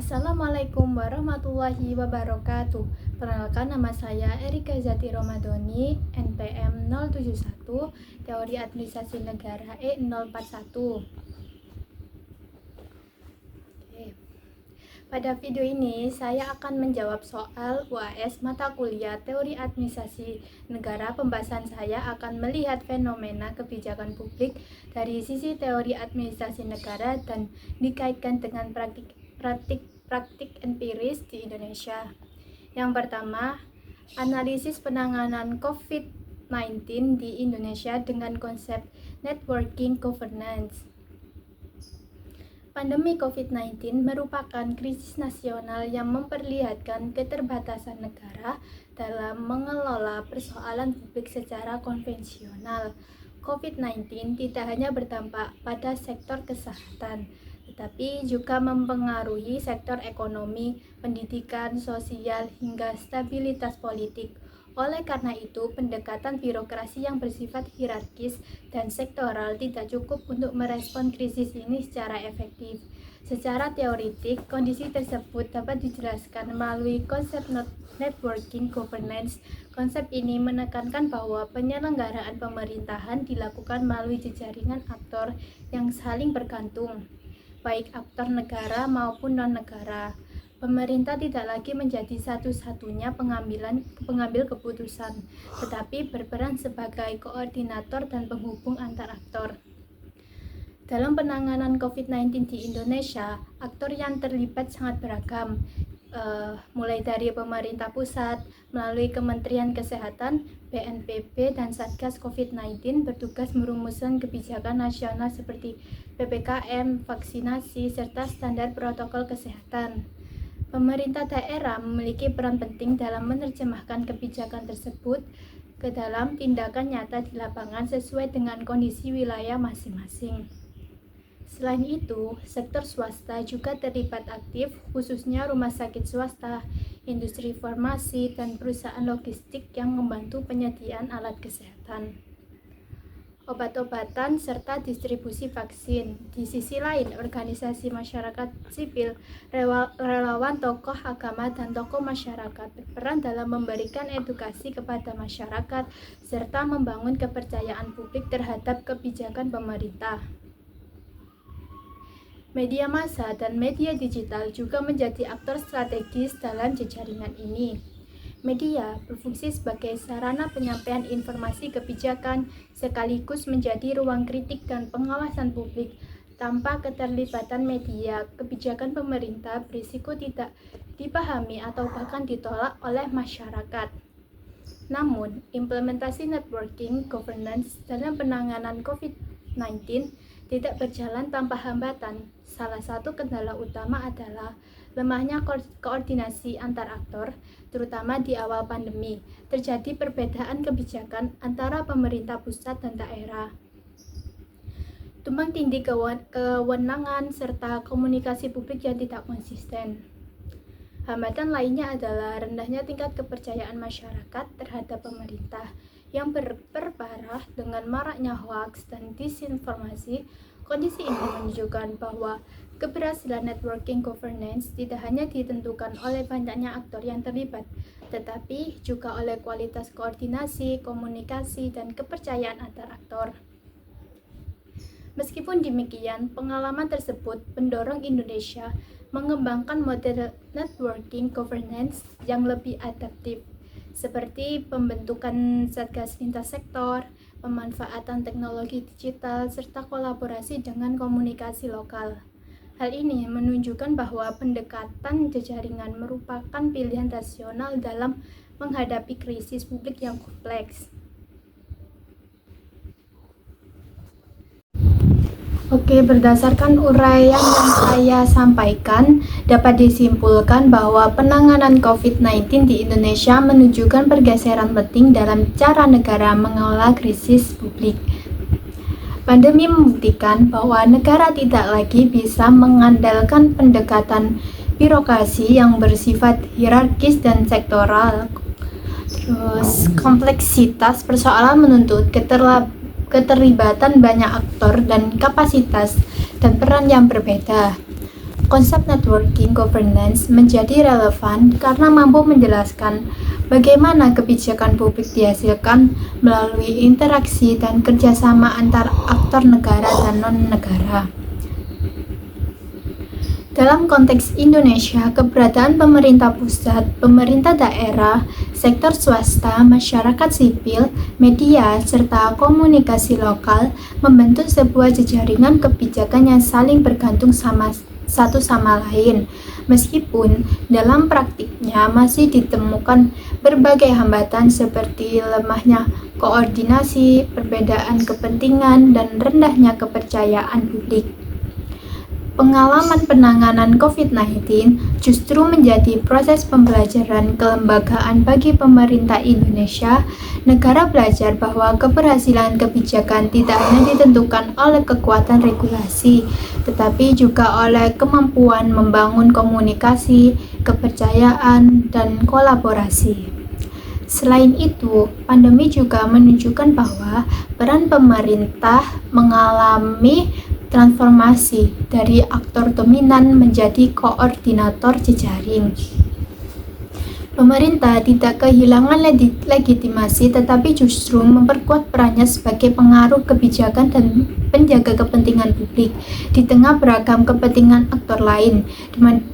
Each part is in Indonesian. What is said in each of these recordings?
Assalamualaikum warahmatullahi wabarakatuh. Perkenalkan, nama saya Erika Zati Romadhoni, NPM 071, Teori Administrasi Negara E041. Pada video ini saya akan menjawab soal UAS mata kuliah Teori Administrasi Negara. Pembahasan saya akan melihat fenomena kebijakan publik dari sisi teori administrasi negara dan dikaitkan dengan praktik empiris di Indonesia. Yang pertama, analisis penanganan COVID-19 di Indonesia dengan konsep networking governance. Pandemi COVID-19 merupakan krisis nasional yang memperlihatkan keterbatasan negara dalam mengelola persoalan publik secara konvensional. COVID-19 tidak hanya berdampak pada sektor kesehatan, tetapi juga mempengaruhi sektor ekonomi, pendidikan, sosial, hingga stabilitas politik. Oleh karena itu, pendekatan birokrasi yang bersifat hierarkis dan sektoral tidak cukup untuk merespon krisis ini secara efektif. Secara teoritik, kondisi tersebut dapat dijelaskan melalui konsep networking governance. Konsep ini menekankan bahwa penyelenggaraan pemerintahan dilakukan melalui jejaring aktor yang saling bergantung, baik aktor negara maupun non-negara. Pemerintah tidak lagi menjadi satu-satunya pengambil keputusan, tetapi berperan sebagai koordinator dan penghubung antar aktor. Dalam penanganan COVID-19 di Indonesia, aktor yang terlibat sangat beragam, mulai dari pemerintah pusat melalui Kementerian Kesehatan, BNPB, dan Satgas COVID-19 bertugas merumuskan kebijakan nasional seperti PPKM, vaksinasi, serta standar protokol kesehatan. Pemerintah daerah memiliki peran penting dalam menerjemahkan kebijakan tersebut ke dalam tindakan nyata di lapangan sesuai dengan kondisi wilayah masing-masing. Selain itu, sektor swasta juga terlibat aktif, khususnya rumah sakit swasta, industri farmasi, dan perusahaan logistik yang membantu penyediaan alat kesehatan, obat-obatan, serta distribusi vaksin. Di sisi lain, organisasi masyarakat sipil, relawan, tokoh agama, dan tokoh masyarakat berperan dalam memberikan edukasi kepada masyarakat serta membangun kepercayaan publik terhadap kebijakan pemerintah. Media massa dan media digital juga menjadi aktor strategis dalam jejaringan ini. Media berfungsi sebagai sarana penyampaian informasi kebijakan sekaligus menjadi ruang kritik dan pengawasan publik. Tanpa keterlibatan media, kebijakan pemerintah berisiko tidak dipahami atau bahkan ditolak oleh masyarakat. Namun, implementasi networking governance dalam penanganan COVID-19 tidak berjalan tanpa hambatan. Salah satu kendala utama adalah lemahnya koordinasi antar aktor, terutama di awal pandemi. Terjadi perbedaan kebijakan antara pemerintah pusat dan daerah, tumpang tindih kewenangan, serta komunikasi publik yang tidak konsisten. Hambatan lainnya adalah rendahnya tingkat kepercayaan masyarakat terhadap pemerintah yang berparah dengan maraknya hoaks dan disinformasi. Kondisi ini menunjukkan bahwa keberhasilan networking governance tidak hanya ditentukan oleh banyaknya aktor yang terlibat, tetapi juga oleh kualitas koordinasi, komunikasi, dan kepercayaan antar aktor. Meskipun demikian, pengalaman tersebut mendorong Indonesia mengembangkan model networking governance yang lebih adaptif, seperti pembentukan satgas lintas sektor, pemanfaatan teknologi digital, serta kolaborasi dengan komunikasi lokal. Hal ini menunjukkan bahwa pendekatan jejaringan merupakan pilihan rasional dalam menghadapi krisis publik yang kompleks. Berdasarkan uraian yang saya sampaikan, dapat disimpulkan bahwa penanganan COVID-19 di Indonesia menunjukkan pergeseran penting dalam cara negara mengelola krisis publik. Pandemi membuktikan bahwa negara tidak lagi bisa mengandalkan pendekatan birokrasi yang bersifat hierarkis dan sektoral. Kompleksitas persoalan menuntut keterlibatan banyak aktor dan kapasitas dan peran yang berbeda. konsep networking governance menjadi relevan karena mampu menjelaskan bagaimana kebijakan publik dihasilkan melalui interaksi dan kerjasama antar aktor negara dan non-negara. Dalam konteks Indonesia, keberadaan pemerintah pusat, pemerintah daerah, sektor swasta, masyarakat sipil, media, serta komunikasi lokal membentuk sebuah jejaringan kebijakan yang saling bergantung satu sama lain. Meskipun dalam praktiknya masih ditemukan berbagai hambatan seperti lemahnya koordinasi, perbedaan kepentingan, dan rendahnya kepercayaan publik. Pengalaman penanganan COVID-19 justru menjadi proses pembelajaran kelembagaan bagi pemerintah Indonesia. Negara belajar bahwa keberhasilan kebijakan tidak hanya ditentukan oleh kekuatan regulasi, tetapi juga oleh kemampuan membangun komunikasi, kepercayaan, dan kolaborasi. Selain itu, pandemi juga menunjukkan bahwa peran pemerintah mengalami transformasi dari aktor dominan menjadi koordinator jejaring. Pemerintah tidak kehilangan legitimasi tetapi justru memperkuat perannya sebagai pengaruh kebijakan dan penjaga kepentingan publik di tengah beragam kepentingan aktor lain.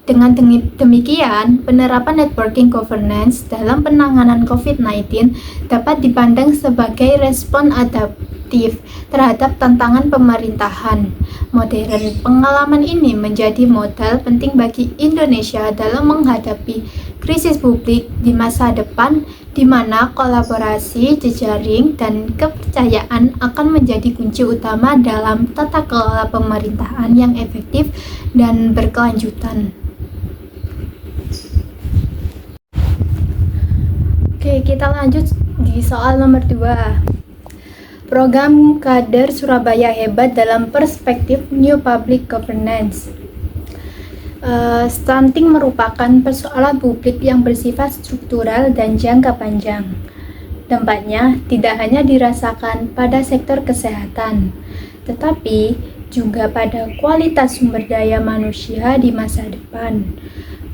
Dengan demikian, penerapan networking governance dalam penanganan COVID-19 dapat dipandang sebagai respon adaptif terhadap tantangan pemerintahan modern. Pengalaman ini menjadi modal penting bagi Indonesia dalam menghadapi krisis publik di masa depan, di mana kolaborasi, jejaring, dan kepercayaan akan menjadi kunci utama dalam tata kelola pemerintahan yang efektif dan berkelanjutan. Oke, kita lanjut di soal nomor 2. Program Kader Surabaya Hebat dalam perspektif New Public Governance. Stunting merupakan persoalan publik yang bersifat struktural dan jangka panjang. Dampaknya tidak hanya dirasakan pada sektor kesehatan, tetapi juga pada kualitas sumber daya manusia di masa depan.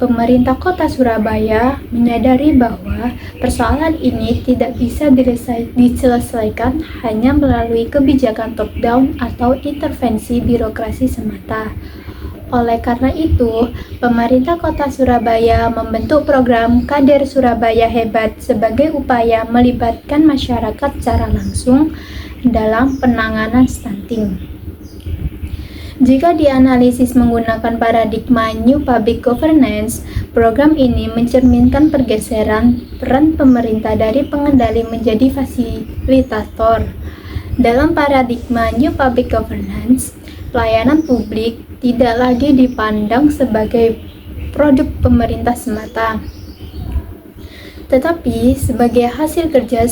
Pemerintah Kota Surabaya menyadari bahwa persoalan ini tidak bisa diselesaikan hanya melalui kebijakan top-down atau intervensi birokrasi semata. Oleh karena itu, pemerintah Kota Surabaya membentuk program Kader Surabaya Hebat sebagai upaya melibatkan masyarakat secara langsung dalam penanganan stunting. Jika dianalisis menggunakan paradigma New Public Governance, program ini mencerminkan pergeseran peran pemerintah dari pengendali menjadi fasilitator. Dalam paradigma New Public Governance, pelayanan publik tidak lagi dipandang sebagai produk pemerintah semata, tetapi sebagai hasil kerja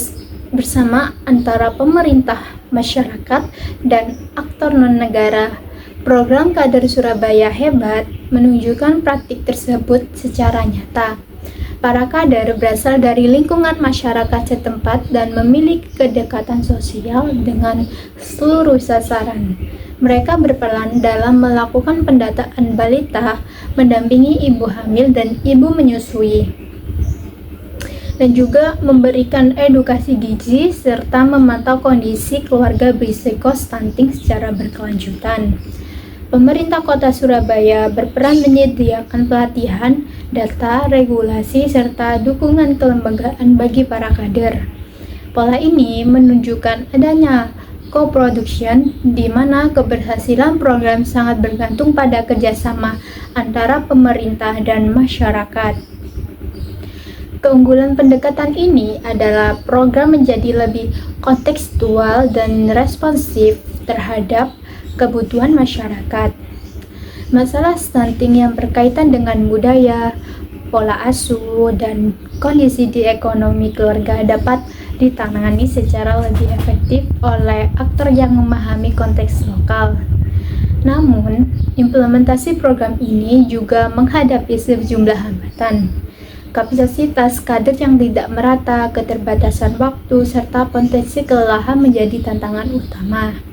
bersama antara pemerintah, masyarakat, dan aktor non-negara. Program Kader Surabaya Hebat menunjukkan praktik tersebut secara nyata. Para kader berasal dari lingkungan masyarakat setempat dan memiliki kedekatan sosial dengan seluruh sasaran. Mereka berperan dalam melakukan pendataan balita, mendampingi ibu hamil dan ibu menyusui, dan juga memberikan edukasi gizi serta memantau kondisi keluarga berisiko stunting secara berkelanjutan. Pemerintah Kota Surabaya berperan menyediakan pelatihan, data, regulasi, serta dukungan kelembagaan bagi para kader. Pola ini menunjukkan adanya co-production, di mana keberhasilan program sangat bergantung pada kerjasama antara pemerintah dan masyarakat. Keunggulan pendekatan ini adalah program menjadi lebih kontekstual dan responsif terhadap kebutuhan masyarakat. Masalah stunting yang berkaitan dengan budaya, pola asuh, dan kondisi di ekonomi keluarga dapat ditangani secara lebih efektif oleh aktor yang memahami konteks lokal. Namun, implementasi program ini juga menghadapi sejumlah hambatan. Kapasitas kader yang tidak merata, keterbatasan waktu, serta potensi kelelahan menjadi tantangan utama.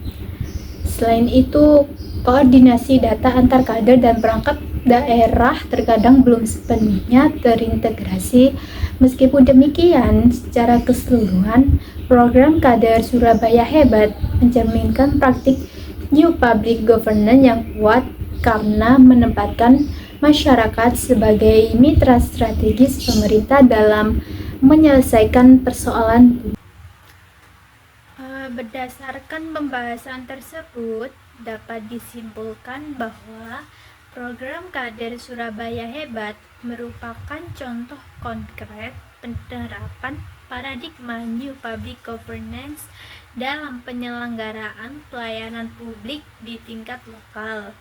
Selain itu, koordinasi data antar kader dan perangkat daerah terkadang belum sepenuhnya terintegrasi. Meskipun demikian, secara keseluruhan, program Kader Surabaya Hebat mencerminkan praktik New Public Governance yang kuat karena menempatkan masyarakat sebagai mitra strategis pemerintah dalam menyelesaikan persoalan. Berdasarkan pembahasan tersebut, dapat disimpulkan bahwa program Kader Surabaya Hebat merupakan contoh konkret penerapan paradigma New Public Governance dalam penyelenggaraan pelayanan publik di tingkat lokal.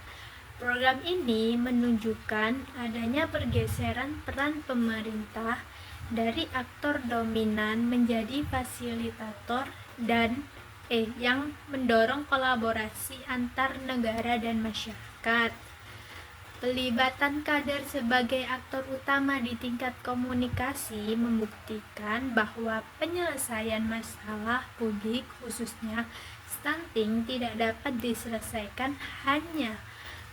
Program ini menunjukkan adanya pergeseran peran pemerintah dari aktor dominan menjadi fasilitator dan yang mendorong kolaborasi antar negara dan masyarakat. Pelibatan kader sebagai aktor utama di tingkat komunikasi membuktikan bahwa penyelesaian masalah publik, khususnya stunting, tidak dapat diselesaikan hanya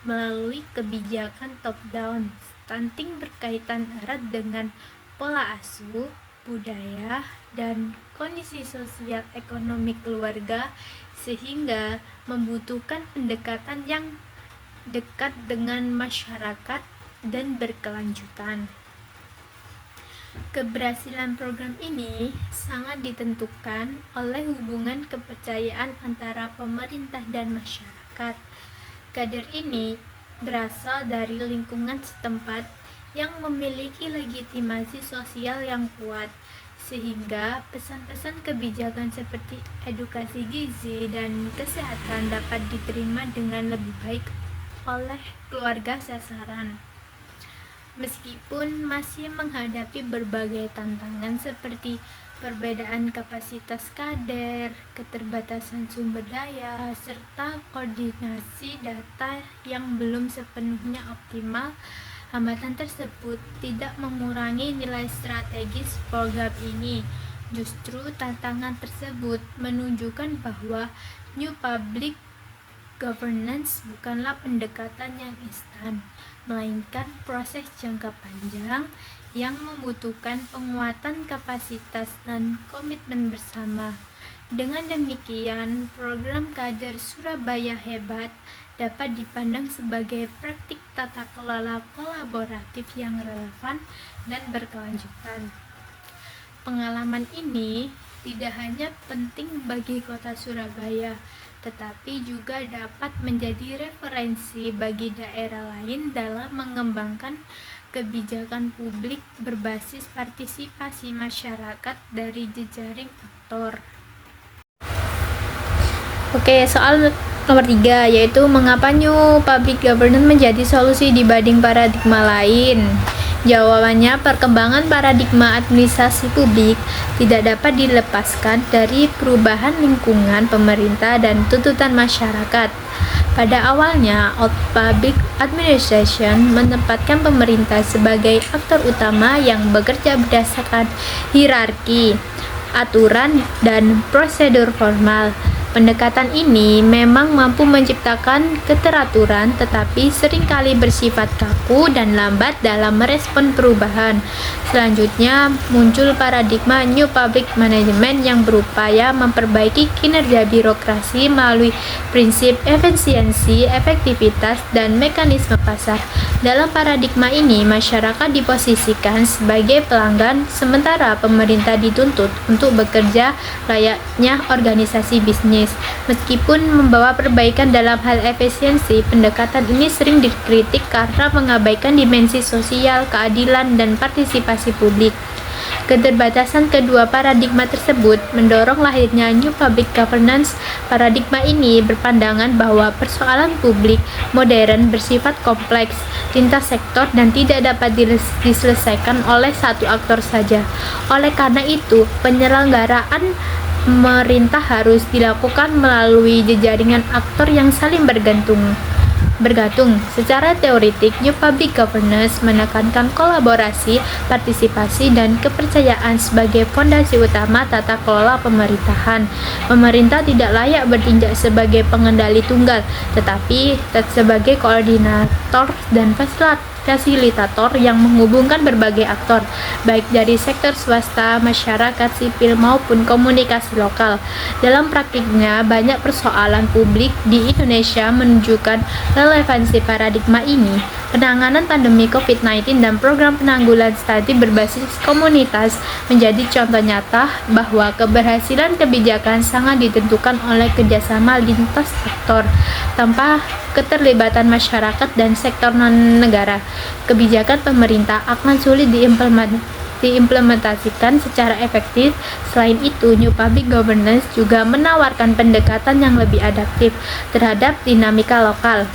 melalui kebijakan top-down. Stunting berkaitan erat dengan pola asuh, budaya, dan kondisi sosial ekonomi keluarga, sehingga membutuhkan pendekatan yang dekat dengan masyarakat dan berkelanjutan. Keberhasilan program ini sangat ditentukan oleh hubungan kepercayaan antara pemerintah dan masyarakat. Kader ini berasal dari lingkungan setempat yang memiliki legitimasi sosial yang kuat, sehingga pesan-pesan kebijakan seperti edukasi gizi dan kesehatan dapat diterima dengan lebih baik oleh keluarga sasaran. Meskipun masih menghadapi berbagai tantangan seperti perbedaan kapasitas kader, keterbatasan sumber daya, serta koordinasi data yang belum sepenuhnya optimal, hambatan tersebut tidak mengurangi nilai strategis program ini. Justru tantangan tersebut menunjukkan bahwa New Public Governance bukanlah pendekatan yang instan, melainkan proses jangka panjang yang membutuhkan penguatan kapasitas dan komitmen bersama. Dengan demikian, program Kader Surabaya Hebat dapat dipandang sebagai praktik tata kelola kolaboratif yang relevan dan berkelanjutan. Pengalaman ini tidak hanya penting bagi kota Surabaya, tetapi juga dapat menjadi referensi bagi daerah lain dalam mengembangkan kebijakan publik berbasis partisipasi masyarakat dari jejaring aktor. Oke, soal nomor 3, yaitu mengapa New Public Governance menjadi solusi dibanding paradigma lain. Jawabannya, perkembangan paradigma administrasi publik tidak dapat dilepaskan dari perubahan lingkungan pemerintah dan tuntutan masyarakat. Pada awalnya, Old Public Administration menempatkan pemerintah sebagai aktor utama yang bekerja berdasarkan hierarki, aturan, dan prosedur formal. Pendekatan ini memang mampu menciptakan keteraturan, tetapi seringkali bersifat kaku dan lambat dalam merespon perubahan. Selanjutnya, muncul paradigma New Public Management yang berupaya memperbaiki kinerja birokrasi melalui prinsip efisiensi, efektivitas, dan mekanisme pasar. Dalam paradigma ini, masyarakat diposisikan sebagai pelanggan, sementara pemerintah dituntut untuk bekerja layaknya organisasi bisnis. Meskipun membawa perbaikan dalam hal efisiensi, pendekatan ini sering dikritik karena mengabaikan dimensi sosial, keadilan, dan partisipasi publik. Keterbatasan kedua paradigma tersebut mendorong lahirnya New Public Governance. Paradigma ini berpandangan bahwa persoalan publik modern bersifat kompleks, lintas sektor, dan tidak dapat diselesaikan oleh satu aktor saja. Oleh karena itu, penyelenggaraan pemerintah harus dilakukan melalui jejaringan aktor yang saling bergantung. bergantung. Secara teoretik, New Public Governance menekankan kolaborasi, partisipasi, dan kepercayaan sebagai fondasi utama tata kelola pemerintahan. Pemerintah tidak layak bertindak sebagai pengendali tunggal, tetapi sebagai koordinator dan fasilitator yang menghubungkan berbagai aktor, baik dari sektor swasta, masyarakat sipil, maupun komunikasi lokal. Dalam praktiknya, banyak persoalan publik di Indonesia menunjukkan relevansi paradigma ini. Penanganan pandemi COVID-19 dan program penanggulangan studi berbasis komunitas menjadi contoh nyata bahwa keberhasilan kebijakan sangat ditentukan oleh kerjasama lintas sektor. Tanpa keterlibatan masyarakat dan sektor non-negara, kebijakan pemerintah akan sulit diimplementasikan secara efektif. Selain itu, New Public Governance juga menawarkan pendekatan yang lebih adaptif terhadap dinamika lokal.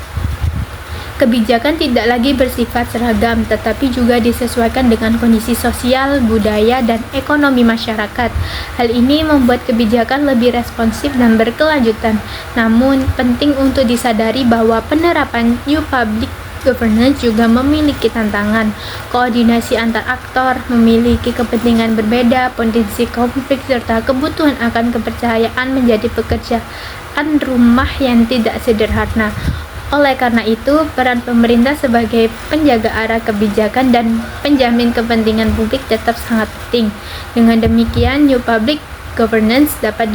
Kebijakan tidak lagi bersifat seragam, tetapi juga disesuaikan dengan kondisi sosial, budaya, dan ekonomi masyarakat. Hal ini membuat kebijakan lebih responsif dan berkelanjutan. Namun, penting untuk disadari bahwa penerapan New Public Governance juga memiliki tantangan. Koordinasi antar aktor, memiliki kepentingan berbeda, potensi konflik, serta kebutuhan akan kepercayaan menjadi pekerjaan rumah yang tidak sederhana. Oleh karena itu, peran pemerintah sebagai penjaga arah kebijakan dan penjamin kepentingan publik tetap sangat penting. Dengan demikian, New Public Governance dapat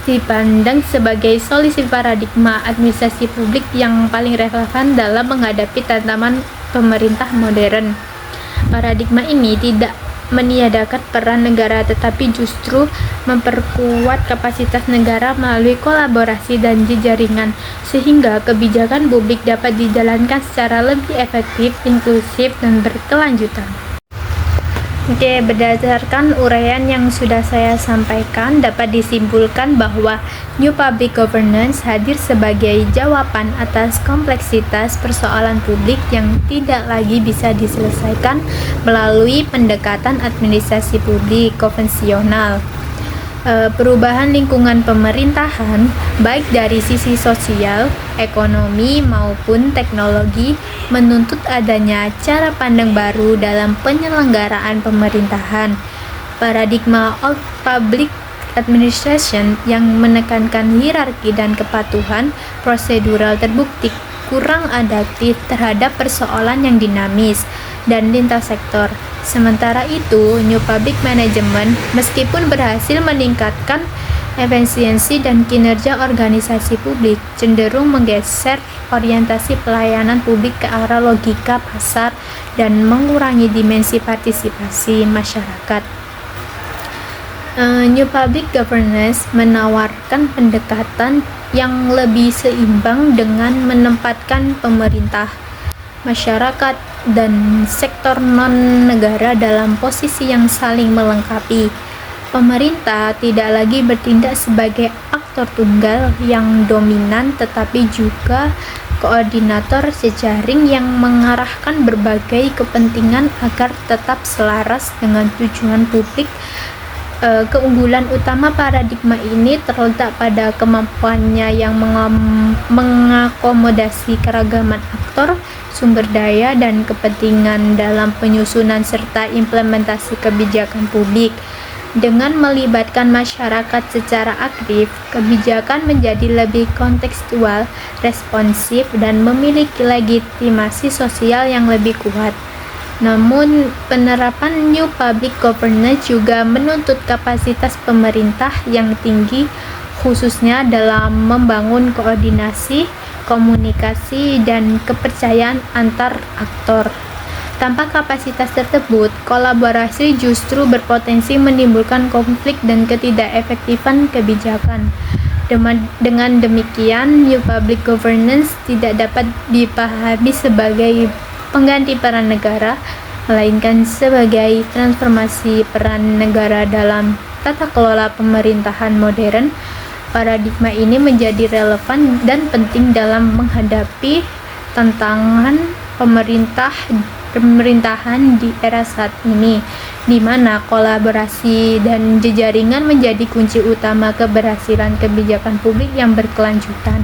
dipandang sebagai solusi paradigma administrasi publik yang paling relevan dalam menghadapi tantangan pemerintah modern. Paradigma ini tidak meniadakan peran negara, tetapi justru memperkuat kapasitas negara melalui kolaborasi dan jejaringan, sehingga kebijakan publik dapat dijalankan secara lebih efektif, inklusif, dan berkelanjutan. Oke, berdasarkan uraian yang sudah saya sampaikan, dapat disimpulkan bahwa New Public Governance hadir sebagai jawaban atas kompleksitas persoalan publik yang tidak lagi bisa diselesaikan melalui pendekatan administrasi publik konvensional. Perubahan lingkungan pemerintahan, baik dari sisi sosial, ekonomi, maupun teknologi, menuntut adanya cara pandang baru dalam penyelenggaraan pemerintahan. Paradigma of public administration yang menekankan hierarki dan kepatuhan prosedural terbukti kurang adaptif terhadap persoalan yang dinamis dan lintas sektor. Sementara itu, New Public Management meskipun berhasil meningkatkan efisiensi dan kinerja organisasi publik, cenderung menggeser orientasi pelayanan publik ke arah logika pasar dan mengurangi dimensi partisipasi masyarakat. New Public Governance menawarkan pendekatan yang lebih seimbang dengan menempatkan pemerintah, masyarakat, dan sektor non-negara dalam posisi yang saling melengkapi. Pemerintah tidak lagi bertindak sebagai aktor tunggal yang dominan, tetapi juga koordinator jejaring yang mengarahkan berbagai kepentingan agar tetap selaras dengan tujuan publik. Keunggulan utama paradigma ini terletak pada kemampuannya yang mengakomodasi keragaman aktor, sumber daya, dan kepentingan dalam penyusunan serta implementasi kebijakan publik. Dengan melibatkan masyarakat secara aktif, kebijakan menjadi lebih kontekstual, responsif, dan memiliki legitimasi sosial yang lebih kuat. Namun, penerapan New Public Governance juga menuntut kapasitas pemerintah yang tinggi, khususnya dalam membangun koordinasi, komunikasi, dan kepercayaan antar aktor. Tanpa kapasitas tersebut, kolaborasi justru berpotensi menimbulkan konflik dan ketidakefektifan kebijakan. Dengan demikian, New Public Governance tidak dapat dipahami sebagai pengganti peran negara, melainkan sebagai transformasi peran negara dalam tata kelola pemerintahan modern. Paradigma ini menjadi relevan dan penting dalam menghadapi tantangan pemerintahan di era saat ini, di mana kolaborasi dan jejaringan menjadi kunci utama keberhasilan kebijakan publik yang berkelanjutan.